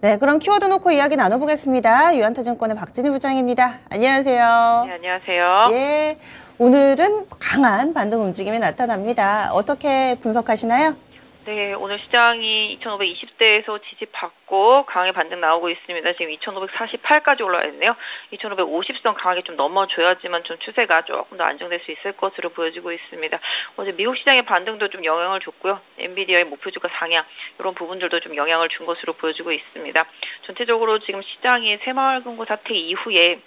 네, 그럼 키워드 놓고 이야기 나눠보겠습니다. 유한타증권의 박진희 부장입니다. 안녕하세요. 네, 안녕하세요. 예, 오늘은 강한 반등 움직임이 나타납니다. 어떻게 분석하시나요? 네, 오늘 시장이 2520대에서 지지받고 강하게 반등 나오고 있습니다. 지금 2548까지 올라와 있네요. 2550선 강하게 좀 넘어줘야지만 좀 추세가 조금 더 안정될 수 있을 것으로 보여지고 있습니다. 어제 미국 시장의 반등도 좀 영향을 줬고요. 엔비디아의 목표주가 상향, 이런 부분들도 좀 영향을 준 것으로 보여지고 있습니다. 전체적으로 지금 시장이 새마을금고 사태 이후에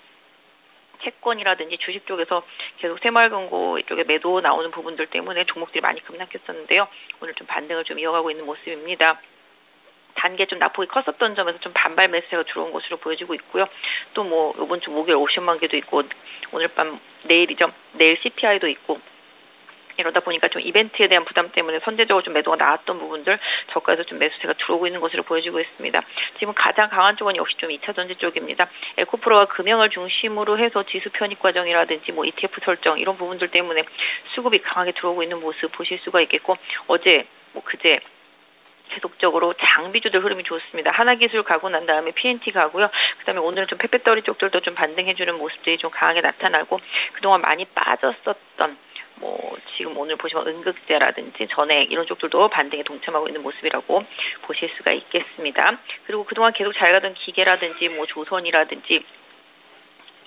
채권이라든지 주식 쪽에서 계속 새마을금고 이쪽에 매도 나오는 부분들 때문에 종목들이 많이 급락했었는데요. 오늘 좀 반등을 좀 이어가고 있는 모습입니다. 단계 좀 낙폭이 컸었던 점에서 좀 반발 매수세가 들어온 것으로 보여지고 있고요. 또 뭐 이번 주 목요일 옵션 개도 있고 오늘 밤 내일이죠. 내일 CPI도 있고 이러다 보니까 좀 이벤트에 대한 부담 때문에 선제적으로 좀 매도가 나왔던 부분들 저가에서 좀 매수세가 들어오고 있는 것으로 보여지고 있습니다. 지금 가장 강한 쪽은 역시 좀 2차 전지 쪽입니다. 에코프로와 금형을 중심으로 해서 지수 편입 과정이라든지 뭐 ETF 설정 이런 부분들 때문에 수급이 강하게 들어오고 있는 모습 보실 수가 있겠고 어제 뭐 그제 계속적으로 장비주들 흐름이 좋습니다. 하나기술 가고 난 다음에 PNT 가고요. 그다음에 오늘은 좀 페페터리 쪽들도 좀 반등해주는 모습들이 좀 강하게 나타나고 그동안 많이 빠졌었던 뭐 지금 오늘 보시면 은극재라든지 전액 이런 쪽들도 반등에 동참하고 있는 모습이라고 보실 수가 있겠습니다. 그리고 그동안 계속 잘 가던 기계라든지 뭐 조선이라든지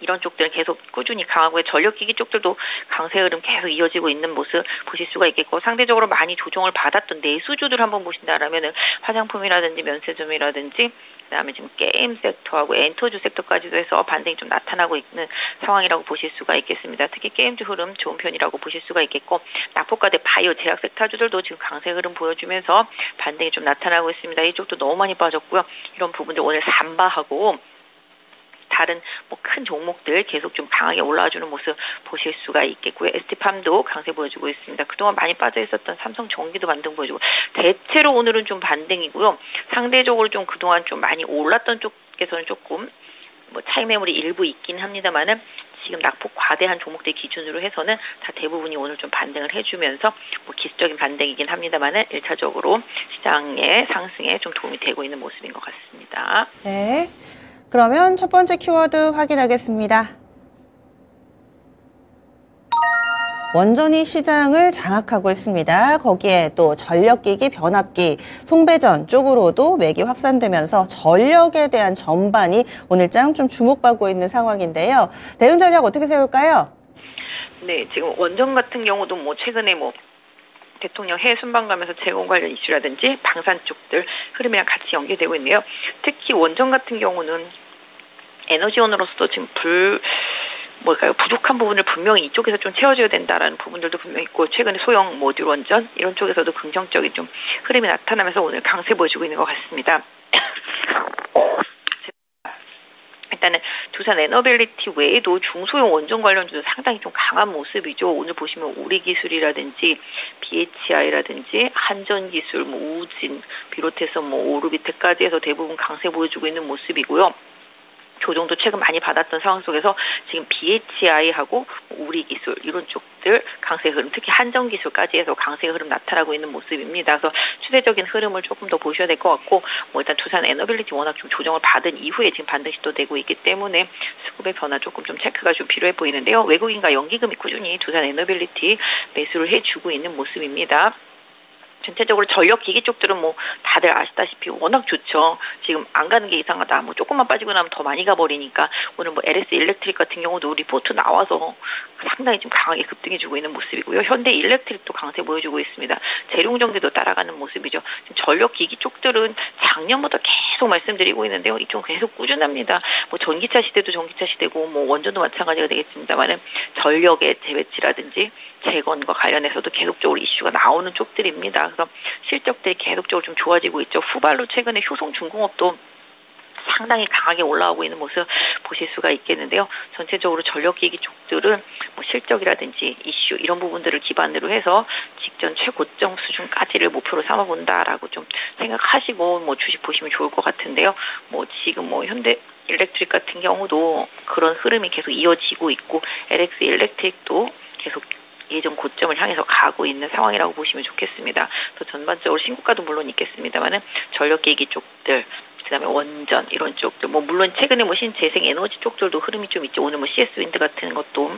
이런 쪽들은 계속 꾸준히 강하고 전력기기 쪽들도 강세 흐름 계속 이어지고 있는 모습 보실 수가 있겠고 상대적으로 많이 조정을 받았던 내수주들 한번 보신다라면은 화장품이라든지 면세점이라든지 그다음에 지금 게임 섹터하고 엔터주 섹터까지도 해서 반등이 좀 나타나고 있는 상황이라고 보실 수가 있겠습니다. 특히 게임주 흐름 좋은 편이라고 보실 수가 있겠고 낙폭과대 바이오 제약 섹터주들도 지금 강세 흐름 보여주면서 반등이 좀 나타나고 있습니다. 이쪽도 너무 많이 빠졌고요. 이런 부분들 오늘 삼바하고 다른 뭐 큰 종목들 계속 좀 강하게 올라와주는 모습 보실 수가 있겠고요. ST팜도 강세 보여주고 있습니다. 그동안 많이 빠져 있었던 삼성전기도 반등 보여주고 대체로 오늘은 좀 반등이고요. 상대적으로 좀 그동안 좀 많이 올랐던 쪽에서는 조금 뭐 차익 매물이 일부 있긴 합니다만은 지금 낙폭 과대한 종목들 기준으로 해서는 다 대부분이 오늘 좀 반등을 해주면서 뭐 기술적인 반등이긴 합니다만은 1차적으로 시장의 상승에 좀 도움이 되고 있는 모습인 것 같습니다. 네. 그러면 첫 번째 키워드 확인하겠습니다. 원전이 시장을 장악하고 있습니다. 거기에 또 전력기기, 변압기, 송배전 쪽으로도 맥이 확산되면서 전력에 대한 전반이 오늘장 좀 주목받고 있는 상황인데요. 대응 전략 어떻게 세울까요? 네, 지금 원전 같은 경우도 뭐 최근에 뭐 대통령 해외 순방 가면서 제공 관련 이슈라든지 방산 쪽들 흐름이랑 같이 연계되고 있네요. 특히 원전 같은 경우는 에너지원으로서도 지금 부족한 부분을 분명히 이쪽에서 좀 채워줘야 된다라는 부분들도 분명히 있고 최근에 소형 모듈 원전 이런 쪽에서도 긍정적인 좀 흐름이 나타나면서 오늘 강세 보여주고 있는 것 같습니다. 일단은 두산 에너빌리티 외에도 중소형 원전 관련주도 상당히 좀 강한 모습이죠. 오늘 보시면 우리기술이라든지 BHI라든지 한전기술, 뭐 우진 비롯해서 뭐 오르비트까지 해서 대부분 강세 보여주고 있는 모습이고요. 조정도 최근 많이 받았던 상황 속에서 지금 BHI하고 우리기술 이런 쪽들 강세 흐름, 특히 한전기술까지 해서 강세 흐름 나타나고 있는 모습입니다. 그래서 추세적인 흐름을 조금 더 보셔야 될 것 같고 뭐 일단 두산 에너빌리티 워낙 좀 조정을 받은 이후에 지금 반등 시도되고 있기 때문에 수급의 변화 조금 좀 체크가 좀 필요해 보이는데요. 외국인과 연기금이 꾸준히 두산 에너빌리티 매수를 해주고 있는 모습입니다. 전체적으로 전력기기 쪽들은 뭐 다들 아시다시피 워낙 좋죠. 지금 안 가는 게 이상하다. 뭐 조금만 빠지고 나면 더 많이 가버리니까 오늘 뭐 LS 일렉트릭 같은 경우도 리포트 나와서 상당히 좀 강하게 급등해주고 있는 모습이고요. 현대 일렉트릭도 강세 보여주고 있습니다. 재룡전기도 따라가는 모습이죠. 지금 전력기기 쪽들은 작년부터 계속 말씀드리고 있는데요. 이쪽 계속 꾸준합니다. 뭐 전기차 시대도 전기차 시대고 뭐 원전도 마찬가지가 되겠습니다만은 전력의 재배치라든지 재건과 관련해서도 계속적으로 이슈가 나오는 쪽들입니다. 그래서 실적들이 계속적으로 좀 좋아지고 있죠. 후발로 최근에 효성중공업도 상당히 강하게 올라오고 있는 모습 보실 수가 있겠는데요. 전체적으로 전력기기 쪽들은 뭐 실적이라든지 이슈 이런 부분들을 기반으로 해서 직전 최고점 수준까지를 목표로 삼아본다라고 좀 생각하시고 뭐 주식 보시면 좋을 것 같은데요. 뭐 지금 뭐 현대 일렉트릭 같은 경우도 그런 흐름이 계속 이어지고 있고 LX 일렉트릭도 계속 예전 고점을 향해서 가고 있는 상황이라고 보시면 좋겠습니다. 또 전반적으로 신고가도 물론 있겠습니다만은 전력기기 쪽들 그다음에 원전 이런 쪽들 뭐 물론 최근에 뭐 신재생 에너지 쪽들도 흐름이 좀 있죠. 오늘 뭐 CS 윈드 같은 것도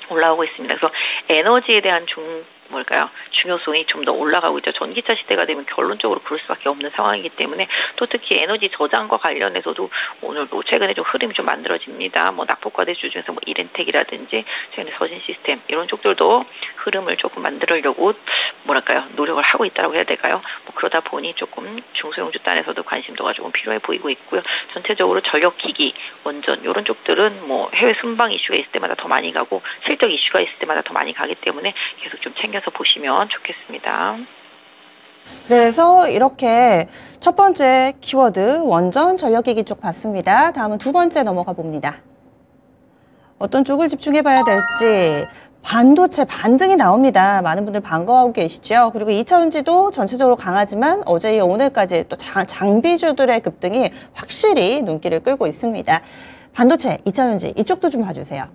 올라오고 있습니다. 그래서 에너지에 대한 중요성이 좀 더 올라가고 있죠. 전기차 시대가 되면 결론적으로 그럴 수밖에 없는 상황이기 때문에 또 특히 에너지 저장과 관련해서도 오늘도 최근에 좀 흐름이 좀 만들어집니다. 뭐 낙폭과대주 중에서 뭐 이렌텍이라든지 최근에 서진 시스템 이런 쪽들도 흐름을 조금 만들려고 노력을 하고 있다고 해야 될까요? 뭐 그러다 보니 조금 중소형주 단에서도 관심도가 조금 필요해 보이고 있고요. 전체적으로 전력기기, 원전 이런 쪽들은 뭐 해외 순방 이슈가 있을 때마다 더 많이 가고 실적 이슈가 있을 때마다 더 많이 가기 때문에 계속 좀 챙겨서 보시면 좋겠습니다. 그래서 이렇게 첫 번째 키워드 원전 전력기기 쪽 봤습니다. 다음은 두 번째 넘어가 봅니다. 어떤 쪽을 집중해 봐야 될지 반도체 반등이 나옵니다. 많은 분들 반가워하고 계시죠. 그리고 2차전지도 전체적으로 강하지만 어제 이어 오늘까지 또 장비주들의 급등이 확실히 눈길을 끌고 있습니다. 반도체, 2차전지 이쪽도 좀 봐주세요.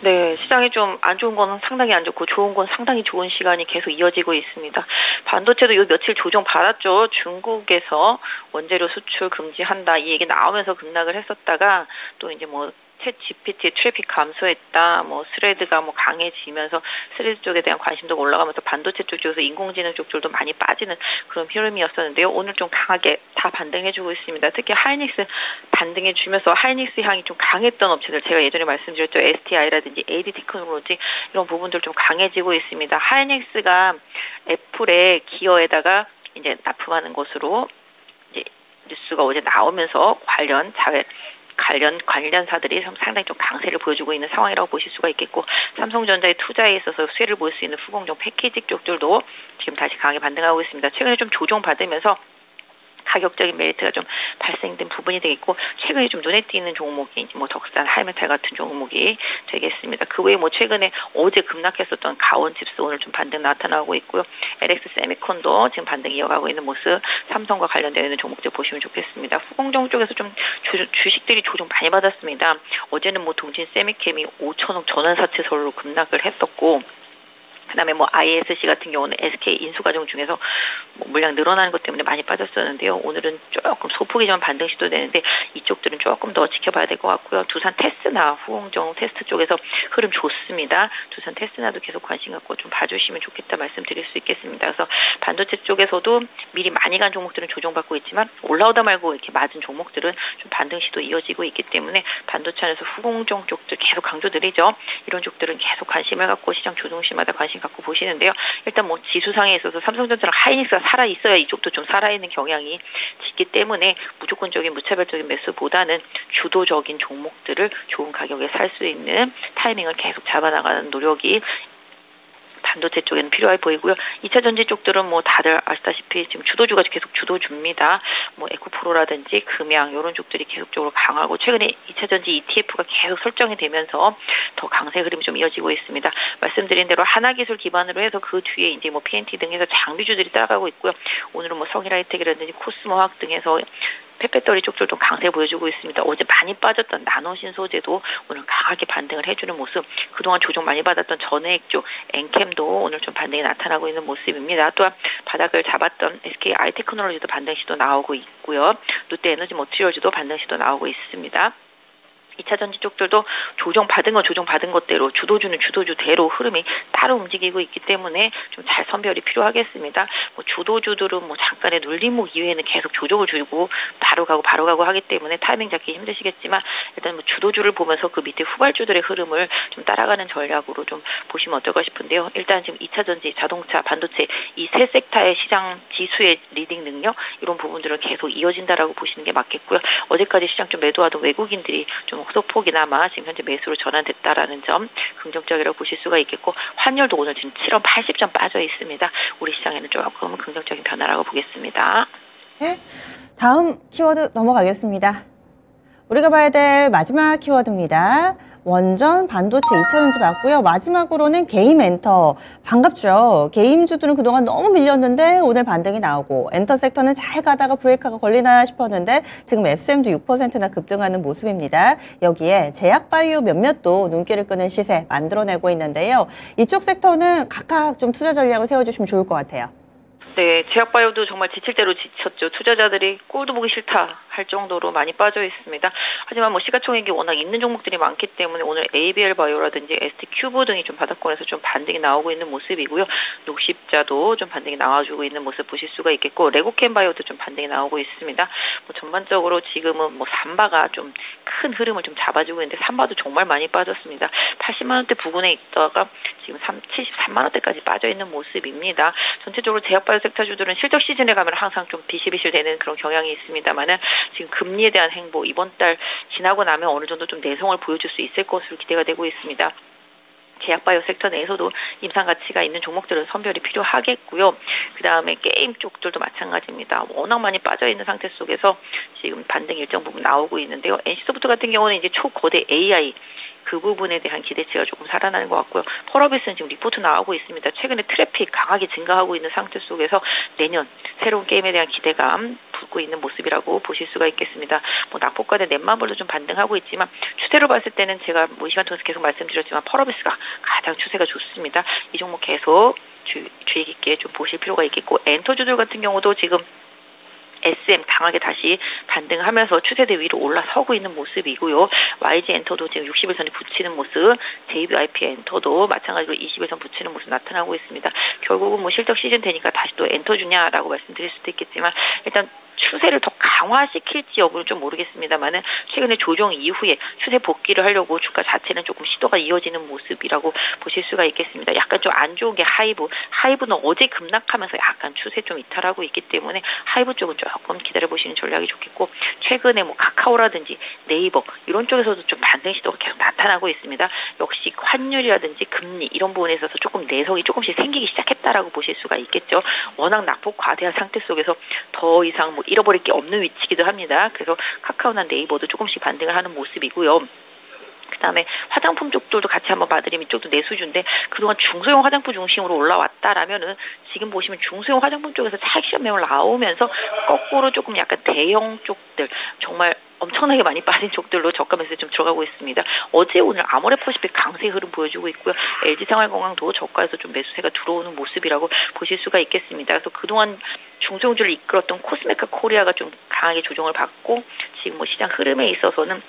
네, 시장이 좀 안 좋은 건 상당히 안 좋고 좋은 건 상당히 좋은 시간이 계속 이어지고 있습니다. 반도체도 요 며칠 조정 받았죠. 중국에서 원재료 수출 금지한다 이 얘기 나오면서 급락을 했었다가 또 이제 뭐 챗 GPT 트래픽 감소했다, 뭐 스레드가 뭐 강해지면서 스레드 쪽에 대한 관심도가 올라가면서 반도체 쪽에서 인공지능 쪽들도 많이 빠지는 그런 흐름이었었는데요. 오늘 좀 강하게 다 반등해주고 있습니다. 특히 하이닉스 반등해주면서 하이닉스 향이 좀 강했던 업체들 제가 예전에 말씀드렸죠. STI라든지 AD 테크놀로지 이런 부분들 좀 강해지고 있습니다. 하이닉스가 애플의 기어에다가 이제 납품하는 것으로 이제 뉴스가 어제 나오면서 관련사들이 상당히 좀 강세를 보여주고 있는 상황이라고 보실 수가 있겠고 삼성전자의 투자에 있어서 수혜를 볼 수 있는 후공정 패키지 쪽들도 지금 다시 강하게 반등하고 있습니다. 최근에 좀 조정받으면서 가격적인 메리트가 좀 발생된 부분이 되겠고 최근에 좀 눈에 띄는 종목이 뭐 덕산, 하이메탈 같은 종목이 되겠습니다. 그 외에 뭐 최근에 어제 급락했었던 가온칩스 오늘 좀 반등 나타나고 있고요. LX 세미콘도 지금 반등 이어가고 있는 모습, 삼성과 관련되어 있는 종목들 보시면 좋겠습니다. 후공정 쪽에서 좀 주식들이 조정 많이 받았습니다. 어제는 뭐 동진 세미캠이 5천억 전환사채설로 급락을 했었고 그다음에 뭐 ISC 같은 경우는 SK 인수 과정 중에서 뭐 물량 늘어나는 것 때문에 많이 빠졌었는데요. 오늘은 조금 소폭이지만 반등 시도되는데 이쪽들은 조금 더 지켜봐야 될 것 같고요. 두산 테스나 후공정 테스트 쪽에서 흐름 좋습니다. 두산 테스나도 계속 관심 갖고 좀 봐주시면 좋겠다 말씀드릴 수 있겠습니다. 그래서 반도체 쪽에서도 미리 많이 간 종목들은 조정받고 있지만 올라오다 말고 이렇게 맞은 종목들은 좀 반등 시도 이어지고 있기 때문에 반도체 안에서 후공정 쪽들 계속 강조드리죠. 이런 쪽들은 계속 관심을 갖고 시장 조정시마다 관심 갖고 보시는데요. 일단 뭐 지수상에 있어서 삼성전자랑 하이닉스가 살아있어야 이쪽도 좀 살아있는 경향이 있기 때문에 무조건적인 무차별적인 매수보다는 주도적인 종목들을 좋은 가격에 살 수 있는 타이밍을 계속 잡아나가는 노력이 반도체 쪽에는 필요해 보이고요. 2차 전지 쪽들은 뭐 다들 아시다시피 지금 주도주가 계속 주도주입니다. 뭐 에코프로라든지 금양 이런 쪽들이 계속적으로 강하고 최근에 2차 전지 ETF가 계속 설정이 되면서 더 강세 흐름이 좀 이어지고 있습니다. 말씀드린 대로 하나기술 기반으로 해서 그 뒤에 이제 뭐 PNT 등에서 장비주들이 따라가고 있고요. 오늘은 뭐 성일하이텍이라든지 코스모화학 등에서 페페터리 쪽들도 강세 보여주고 있습니다. 어제 많이 빠졌던 나노신 소재도 오늘 강하게 반등을 해주는 모습. 그동안 조정 많이 받았던 전해액 쪽 엔캠도 오늘 좀 반등이 나타나고 있는 모습입니다. 또한 바닥을 잡았던 SK 아이테크놀로지도 반등 시도 나오고 있고요. 롯데 에너지 머티리얼즈도 반등 시도 나오고 있습니다. 2차 전지 쪽들도 조정받은 것대로 주도주는 주도주대로 흐름이 따로 움직이고 있기 때문에 좀 잘 선별이 필요하겠습니다. 뭐 주도주들은 뭐 잠깐의 눌림목 이외에는 계속 조정을 주고 바로 가고 하기 때문에 타이밍 잡기 힘드시겠지만 일단 뭐 주도주를 보면서 그 밑에 후발주들의 흐름을 좀 따라가는 전략으로 좀 보시면 어떨까 싶은데요. 일단 지금 2차 전지, 자동차, 반도체 이 세 섹터의 시장 지수의 리딩 능력 이런 부분들은 계속 이어진다라고 보시는 게 맞겠고요. 어제까지 시장 좀 매도하던 외국인들이 좀 소폭이나마 지금 현재 매수로 전환됐다라는 점 긍정적이라고 보실 수가 있겠고 환율도 오늘 지금 7원 80점 빠져 있습니다. 우리 시장에는 조금 긍정적인 변화라고 보겠습니다. 네, 다음 키워드 넘어가겠습니다. 우리가 봐야 될 마지막 키워드입니다. 원전, 반도체, 2차전지 봤고요. 마지막으로는 게임 엔터. 반갑죠? 게임주들은 그동안 너무 밀렸는데 오늘 반등이 나오고 엔터 섹터는 잘 가다가 브레이크가 걸리나 싶었는데 지금 SM도 6%나 급등하는 모습입니다. 여기에 제약바이오 몇몇도 눈길을 끄는 시세 만들어내고 있는데요. 이쪽 섹터는 각각 좀 투자 전략을 세워주시면 좋을 것 같아요. 네, 제약바이오도 정말 지칠 대로 지쳤죠. 투자자들이 꼴도 보기 싫다 할 정도로 많이 빠져 있습니다. 하지만 뭐 시가총액이 워낙 있는 종목들이 많기 때문에 오늘 ABL 바이오라든지 ST큐브 등이 좀 바닥권에서 좀 반등이 나오고 있는 모습이고요. 녹십자도 좀 반등이 나와주고 있는 모습 보실 수가 있겠고, 레고캠 바이오도 좀 반등이 나오고 있습니다. 뭐 전반적으로 지금은 뭐 삼바가 좀 큰 흐름을 좀 잡아주고 있는데, 삼바도 정말 많이 빠졌습니다. 80만 원대 부근에 있다가 지금 73만 원대까지 빠져 있는 모습입니다. 전체적으로 제약바이오 섹터주들은 실적 시즌에 가면 항상 좀 비실비실 되는 그런 경향이 있습니다만은, 지금 금리에 대한 행보 이번 달 지나고 나면 어느 정도 좀 내성을 보여줄 수 있을 것으로 기대가 되고 있습니다. 제약바이오 섹터 내에서도 임상 가치가 있는 종목들은 선별이 필요하겠고요. 그 다음에 게임 쪽들도 마찬가지입니다. 워낙 많이 빠져있는 상태 속에서 지금 반등 일정 부분 나오고 있는데요. NC소프트 같은 경우는 이제 초거대 AI 그 부분에 대한 기대치가 조금 살아나는 것 같고요. 펄어비스는 지금 리포트 나오고 있습니다. 최근에 트래픽 강하게 증가하고 있는 상태 속에서 내년 새로운 게임에 대한 기대감 붙고 있는 모습이라고 보실 수가 있겠습니다. 뭐 낙폭과대 넷마블도 좀 반등하고 있지만, 추세로 봤을 때는 제가 뭐 이 시간 통해서 계속 말씀드렸지만 펄어비스가 가장 추세가 좋습니다. 이 종목 계속 주의 깊게 좀 보실 필요가 있겠고, 엔터주들 같은 경우도 지금 SM 강하게 다시 반등하면서 추세대 위로 올라서고 있는 모습이고요. YG 엔터도 지금 60일선에 붙이는 모습, JYP 엔터도 마찬가지로 20일선 붙이는 모습 나타나고 있습니다. 결국은 뭐 실적 시즌 되니까 다시 또 엔터주냐라고 말씀드릴 수도 있겠지만, 일단 추세를 더 강화시킬지 여부는 좀 모르겠습니다만은, 최근에 조정 이후에 추세 복귀를 하려고 주가 자체는 조금 시도가 이어지는 모습이라고 보실 수가 있겠습니다. 약간 좀 안 좋은 게 하이브는 어제 급락하면서 약간 추세 좀 이탈하고 있기 때문에 하이브 쪽은 조금 기다려보시는 전략이 좋겠고, 최근에 뭐 카카오라든지 네이버 이런 쪽에서도 좀 반등 시도가 계속 나타나고 있습니다. 역시 환율이라든지 금리 이런 부분에 있어서 조금 내성이 조금씩 생기기 시작했다라고 보실 수가 있겠죠. 워낙 낙폭 과대한 상태 속에서 더 이상 뭐 잃어버릴 게 없는 위치이기도 합니다. 그래서 카카오나 네이버도 조금씩 반등을 하는 모습이고요. 그다음에 화장품 쪽들도 같이 한번 봐드리면, 이쪽도 내수주인데 그동안 중소형 화장품 중심으로 올라왔다라면은 지금 보시면 중소형 화장품 쪽에서 차익 실현 매물 나오면서 거꾸로 조금 약간 대형 쪽들, 정말 엄청나게 많이 빠진 쪽들로 저가 매수에 좀 들어가고 있습니다. 어제 오늘 아모레퍼시픽 강세 흐름 보여주고 있고요. LG생활건강도 저가에서 좀 매수세가 들어오는 모습이라고 보실 수가 있겠습니다. 그래서 그동안 중소형주를 이끌었던 코스메카 코리아가 좀 강하게 조정을 받고, 지금 뭐 시장 흐름에 있어서는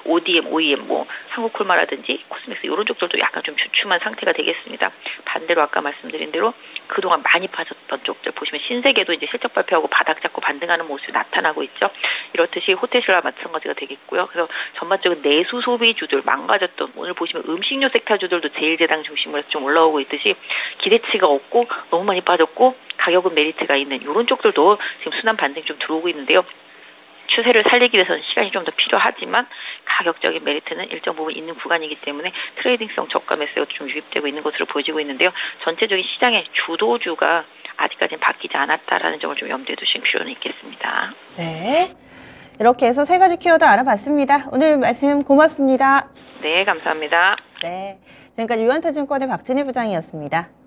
ODM, OEM, 뭐 한국콜마라든지 코스맥스 이런 쪽들도 약간 좀 주춤한 상태가 되겠습니다. 반대로 아까 말씀드린 대로 그동안 많이 빠졌던 쪽들 보시면 신세계도 이제 실적 발표하고 바닥 잡고 반등하는 모습이 나타나고 있죠. 이렇듯이 호텔신라 마찬가지가 되겠고요. 그래서 전반적인 내수 소비주들 망가졌던, 오늘 보시면 음식료 섹터주들도 제일제당 중심으로 해서 좀 올라오고 있듯이 기대치가 없고 너무 많이 빠졌고 가격은 메리트가 있는 이런 쪽들도 지금 순환 반등 좀 들어오고 있는데요. 추세를 살리기 위해서는 시간이 좀 더 필요하지만 가격적인 메리트는 일정 부분 있는 구간이기 때문에 트레이딩성 저가 매수가 좀 유입되고 있는 것으로 보여지고 있는데요. 전체적인 시장의 주도주가 아직까지는 바뀌지 않았다라는 점을 좀 염두에 두실 필요는 있겠습니다. 네, 이렇게 해서 세 가지 키워드 알아봤습니다. 오늘 말씀 고맙습니다. 네, 감사합니다. 네, 지금까지 유한타증권의 박진희 부장이었습니다.